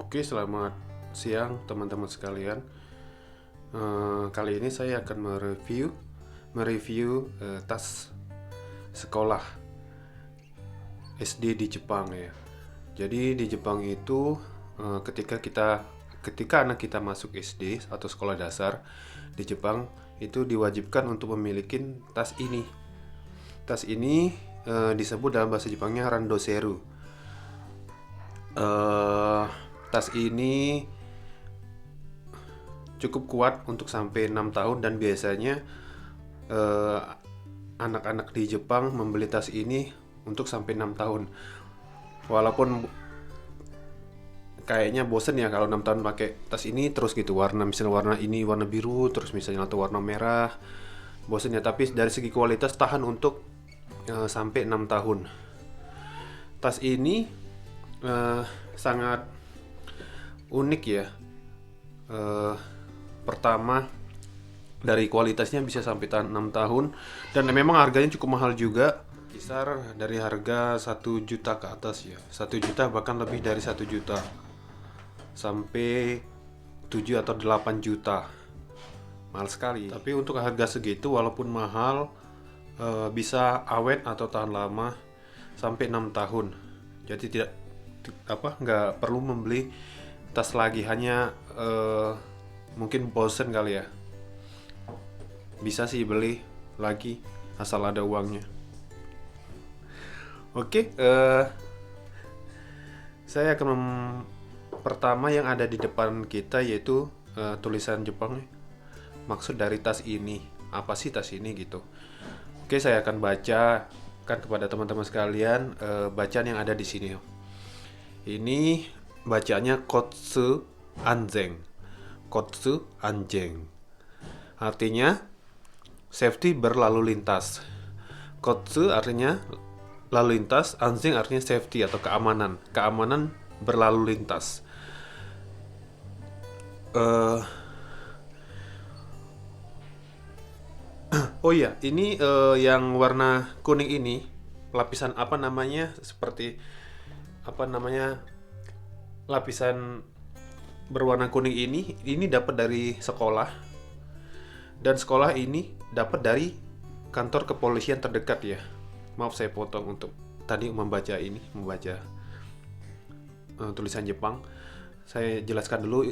Oke, selamat siang teman-teman sekalian. Kali ini saya akan mereview tas sekolah SD di Jepang ya. Jadi di Jepang itu ketika anak kita masuk SD atau sekolah dasar di Jepang itu diwajibkan untuk memiliki tas ini. Tas ini disebut dalam bahasa Jepangnya randoseru. Eh, Tas ini cukup kuat untuk sampai 6 tahun dan biasanya eh, anak-anak di Jepang membeli tas ini untuk sampai 6 tahun. Walaupun kayaknya bosen ya kalau 6 tahun pakai tas ini terus gitu, misalnya warna ini warna biru terus misalnya atau warna merah. Bosen ya, tapi dari segi kualitas tahan untuk sampai 6 tahun. Tas ini sangat unik ya. Eh, Pertama, dari kualitasnya bisa sampai tahan 6 tahun dan memang harganya cukup mahal juga, kisar dari harga 1 juta ke atas ya, 1 juta bahkan lebih dari 1 juta sampai 7 atau 8 juta. Mahal sekali, tapi untuk harga segitu walaupun mahal bisa awet atau tahan lama sampai 6 tahun. Jadi nggak perlu membeli tas lagi, hanya mungkin bosen kali ya, bisa sih beli lagi asal ada uangnya. Oke, saya akan pertama yang ada di depan kita yaitu tulisan Jepang. Maksud dari tas ini, apa sih tas ini gitu. Oke, saya akan baca kan kepada teman-teman sekalian bacaan yang ada di sini. Ini bacanya Kotsu Anjeng. Kotsu Anjeng. Artinya safety berlalu lintas. Kotsu artinya lalu lintas, anjing artinya safety atau keamanan. Keamanan berlalu lintas. Eh oh iya, ini yang warna kuning ini lapisan apa namanya? Seperti apa namanya? Lapisan berwarna kuning ini dapat dari sekolah, dan sekolah ini dapat dari kantor kepolisian terdekat ya. Maaf saya potong untuk tadi membaca tulisan Jepang. Saya jelaskan dulu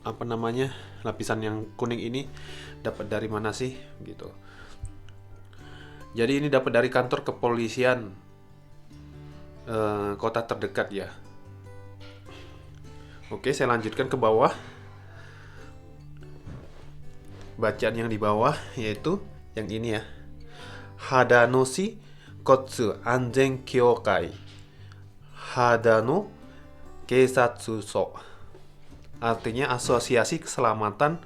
apa namanya, lapisan yang kuning ini dapat dari mana sih gitu. Jadi ini dapat dari kantor kepolisian kota terdekat ya. Oke, saya lanjutkan ke bawah. Bacaan yang di bawah yaitu yang ini ya. Hadanoshi Kotsu Anzen Kyokai. Hadano Keisatsuso. Artinya asosiasi keselamatan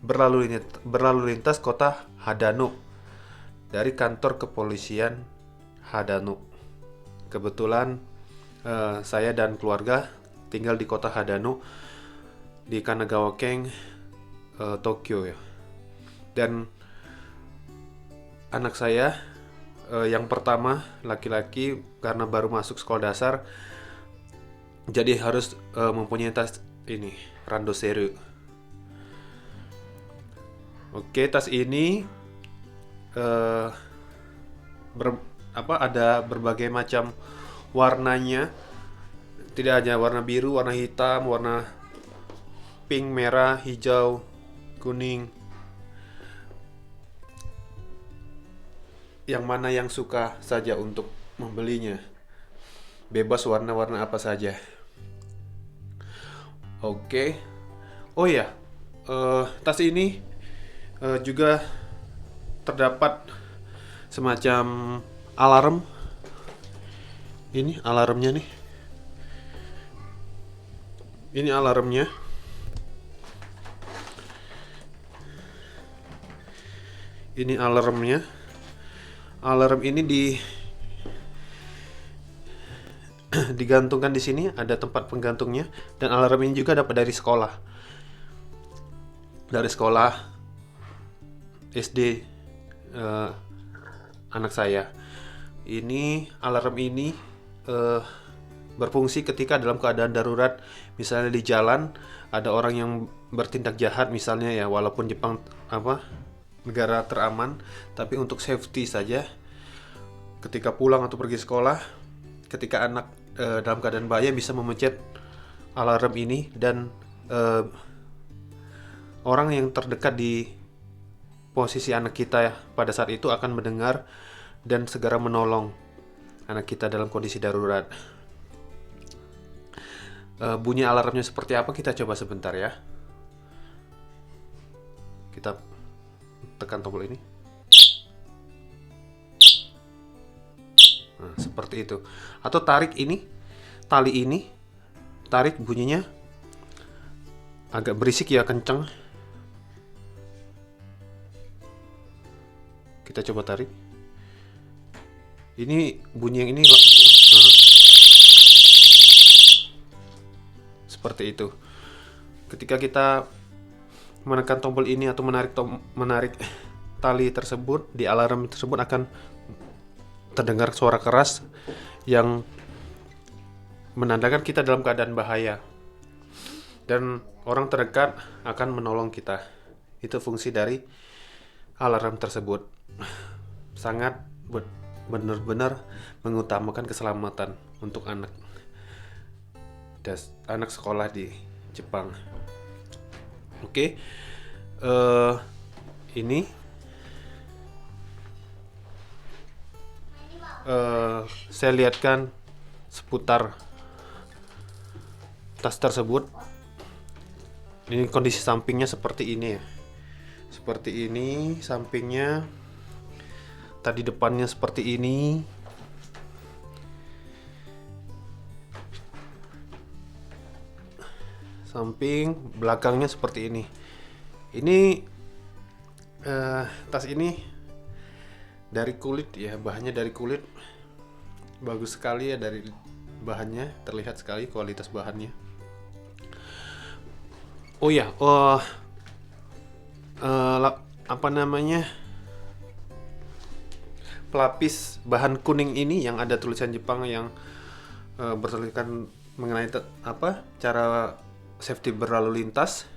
berlalu lintas kota Hadano, dari kantor kepolisian Hadano. Kebetulan saya dan keluarga tinggal di kota Hadano di Kanagawa-ken, Tokyo ya. Dan anak saya yang pertama laki-laki karena baru masuk sekolah dasar, jadi harus mempunyai tas ini randoseru. Oke, tas ini ada berbagai macam warnanya. Tidak hanya warna biru, warna hitam, warna pink, merah, hijau, kuning. Yang mana yang suka saja untuk membelinya. Bebas warna-warna apa saja. Oke. Oh ya, tas ini juga terdapat semacam alarm. Ini alarmnya nih. Ini alarmnya. Ini alarmnya. Alarm ini digantungkan di sini, ada tempat penggantungnya, dan alarm ini juga dapat dari sekolah. Dari sekolah SD anak saya. Ini alarm ini berfungsi ketika dalam keadaan darurat. Misalnya di jalan ada orang yang bertindak jahat misalnya ya, walaupun Jepang negara teraman, tapi untuk safety saja ketika pulang atau pergi sekolah, ketika anak dalam keadaan bahaya bisa memencet alarm ini, dan orang yang terdekat di posisi anak kita pada saat itu akan mendengar dan segera menolong anak kita dalam kondisi darurat. Bunyi alarmnya seperti apa kita coba sebentar ya. Kita tekan tombol ini. Nah, seperti itu. Atau tarik ini, tali ini, tarik, bunyinya agak berisik ya, kenceng. Kita coba tarik. Ini bunyi yang ini. Nah, seperti itu. Ketika kita menekan tombol ini atau menarik tali tersebut, di alarm tersebut akan terdengar suara keras yang menandakan kita dalam keadaan bahaya, dan orang terdekat akan menolong kita. Itu fungsi dari alarm tersebut. Sangat benar-benar mengutamakan keselamatan untuk anak sekolah di Jepang. Oke. Ini saya lihatkan seputar tas tersebut. Ini kondisi sampingnya seperti ini ya. Seperti ini sampingnya. Tadi depannya seperti ini. Samping belakangnya seperti ini. Ini tas ini dari kulit ya, bahannya dari kulit. Bagus sekali ya, dari bahannya terlihat sekali kualitas bahannya. Oh ya, pelapis bahan kuning ini yang ada tulisan Jepang yang bertuliskan mengenai cara safety berlalu lintas.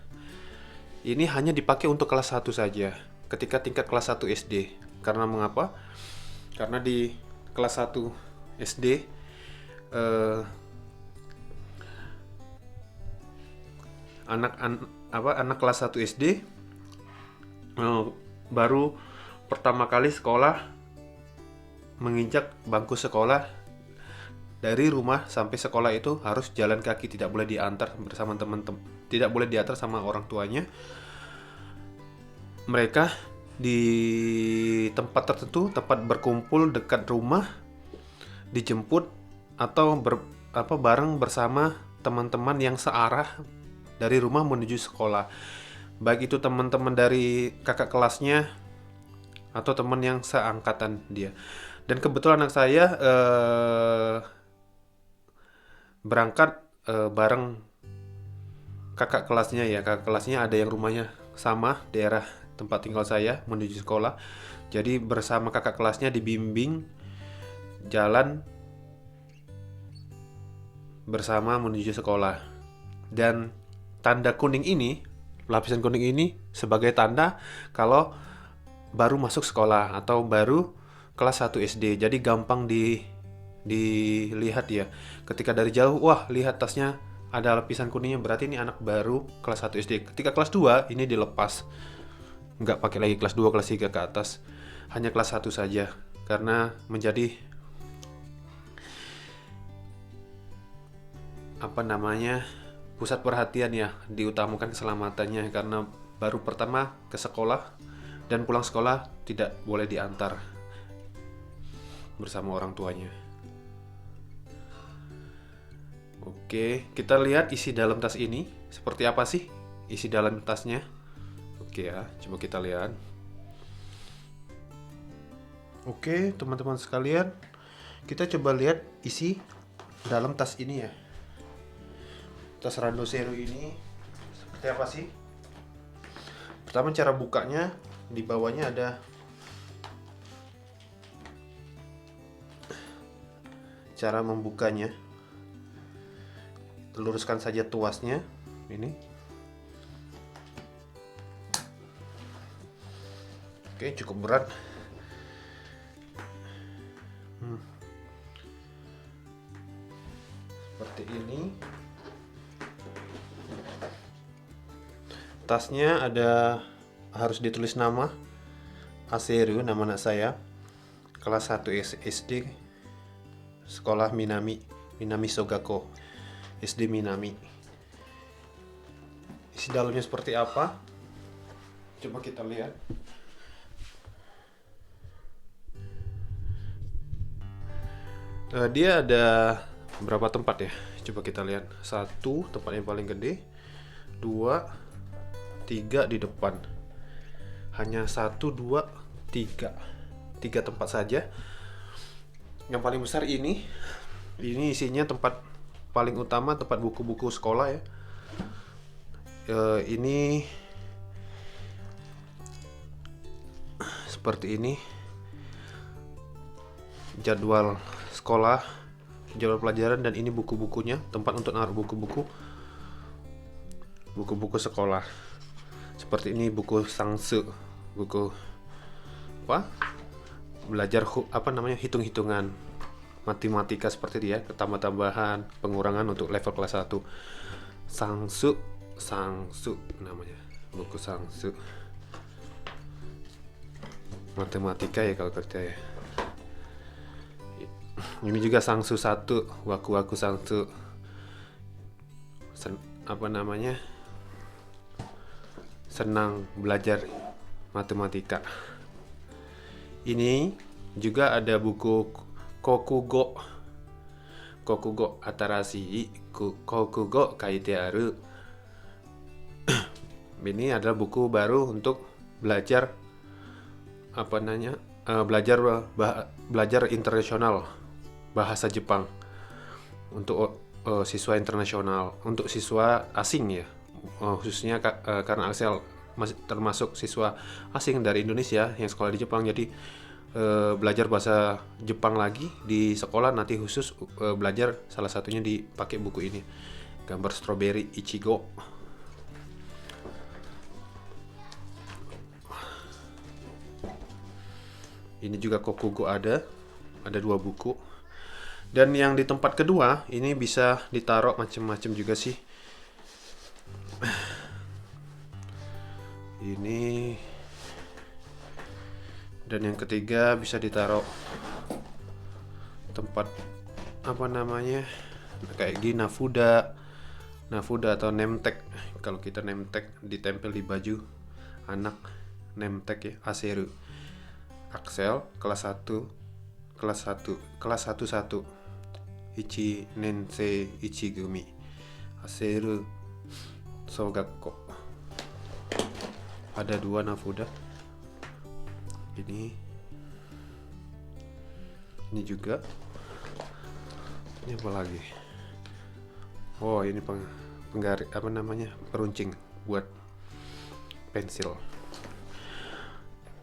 Ini hanya dipakai untuk kelas 1 saja, ketika tingkat kelas 1 SD. Karena mengapa? Karena di kelas 1 SD anak kelas 1 SD baru pertama kali sekolah, menginjak bangku sekolah. Dari rumah sampai sekolah itu harus jalan kaki, tidak boleh diantar bersama teman-teman, tidak boleh diantar sama orang tuanya. Mereka di tempat tertentu, tempat berkumpul dekat rumah, dijemput atau bareng bersama teman-teman yang searah dari rumah menuju sekolah. Baik itu teman-teman dari kakak kelasnya atau teman yang seangkatan dia. Dan kebetulan anak saya berangkat bareng kakak kelasnya ya. Kakak kelasnya ada yang rumahnya sama daerah tempat tinggal saya menuju sekolah. Jadi bersama kakak kelasnya dibimbing jalan bersama menuju sekolah. Dan tanda kuning ini, lapisan kuning ini sebagai tanda kalau baru masuk sekolah atau baru kelas 1 SD. Jadi gampang dilihat ya. Ketika dari jauh, wah lihat tasnya ada lapisan kuningnya, berarti ini anak baru kelas 1 SD. Ketika kelas 2 ini dilepas. Nggak pakai lagi kelas 2, kelas 3 ke atas. Hanya kelas 1 saja. Karena menjadi pusat perhatian ya, diutamakan keselamatannya, karena baru pertama ke sekolah dan pulang sekolah tidak boleh diantar bersama orang tuanya. Oke, kita lihat isi dalam tas ini seperti apa sih isi dalam tasnya. Oke ya, coba kita lihat. Oke, teman-teman sekalian, kita coba lihat isi dalam tas ini ya. Tas Randoseru ini seperti apa sih? Pertama, cara bukanya, di bawahnya ada cara membukanya. luruskan saja tuasnya ini. Oke, cukup berat. Seperti ini. Tasnya harus ditulis nama Aseru, nama anak saya, kelas 1 SD, sekolah Minami Sogako, SD Minami. Isi dalamnya seperti apa? Coba kita lihat. Dia ada berapa tempat ya? Coba kita lihat. 1 tempat yang paling gede, 2, 3 di depan. Hanya 1, 2, 3 tempat saja. Yang paling besar ini isinya tempat paling utama, tempat buku-buku sekolah ya. Ini seperti ini, jadwal sekolah, jadwal pelajaran, dan ini buku-bukunya, tempat untuk naruh buku-buku sekolah. Seperti ini buku Sangsu, buku belajar hitung-hitungan, matematika seperti dia, tambah-tambahan, pengurangan untuk level kelas 1. Sangsu namanya, buku Sangsu. Matematika ya kalau kerja ya. Ini juga Sangsu 1, waku-waku Sangsu. Senang belajar matematika. Ini juga ada buku Kokugo Atarashi Kokugo Kaite Aru. Ini adalah buku baru untuk belajar belajar internasional, bahasa Jepang untuk siswa internasional, untuk siswa asing ya. Khususnya karena Axel termasuk siswa asing dari Indonesia yang sekolah di Jepang, jadi belajar bahasa Jepang lagi di sekolah, nanti khusus belajar, salah satunya dipakai buku ini, gambar strawberry Ichigo. Ini juga Kokugo ada 2 buku. Dan yang di tempat kedua ini bisa ditaruh macam-macam juga sih. Ini, dan yang ketiga bisa ditaruh tempat kayak gini, nafuda atau name tag. Kalau kita name tag ditempel di baju anak, name tag ya, Aseru Axel kelas 1 Ichi Nensei Ichigumi Aseru Sogakko. Ada 2 nafuda. Ini juga. Ini apa lagi? Oh, ini penggaris peruncing buat pensil.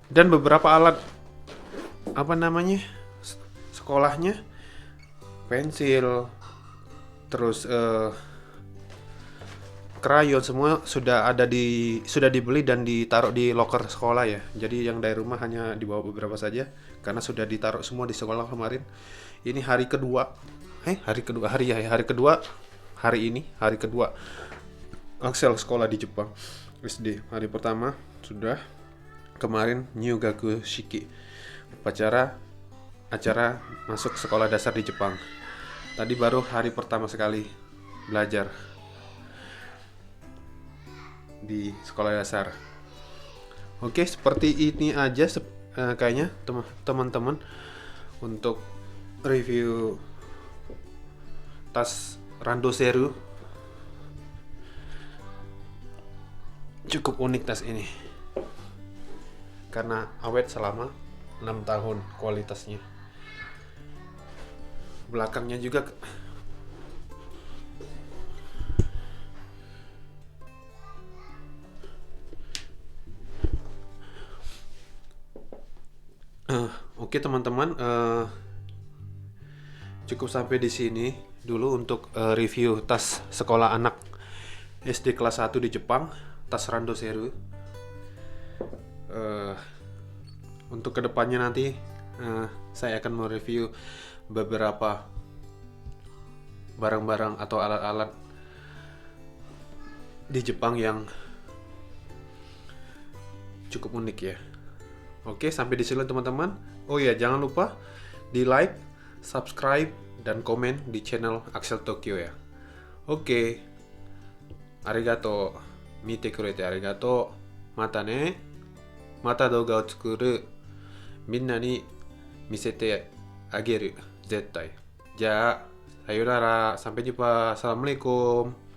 Dan beberapa alat sekolahnya, pensil, terus krayon, semua sudah dibeli dan ditaruh di loker sekolah ya. Jadi yang dari rumah hanya dibawa beberapa saja karena sudah ditaruh semua di sekolah kemarin. Ini hari kedua Axel sekolah di Jepang SD. Hari pertama sudah, kemarin Nyugaku Shiki, acara masuk sekolah dasar di Jepang. Tadi baru hari pertama sekali belajar di sekolah dasar. Oke, seperti ini aja kayaknya teman-teman untuk review tas Randoseru. Cukup unik tas ini karena awet selama 6 tahun kualitasnya. Belakangnya juga Oke teman-teman, cukup sampai di sini dulu untuk review tas sekolah anak SD kelas 1 di Jepang, tas Randoseru. Eh, untuk kedepannya nanti saya akan mereview beberapa barang-barang atau alat-alat di Jepang yang cukup unik ya. Oke, sampai di sini teman-teman. Oh ya, jangan lupa di like, subscribe, dan komen di channel Axel Tokyo ya. Oke, arigato. Mite kurete arigato. Mata ne. Mata douga o tsukuru. Minna ni misete ageru. Zettai. Ja, sayonara. Sampai jumpa. Assalamualaikum.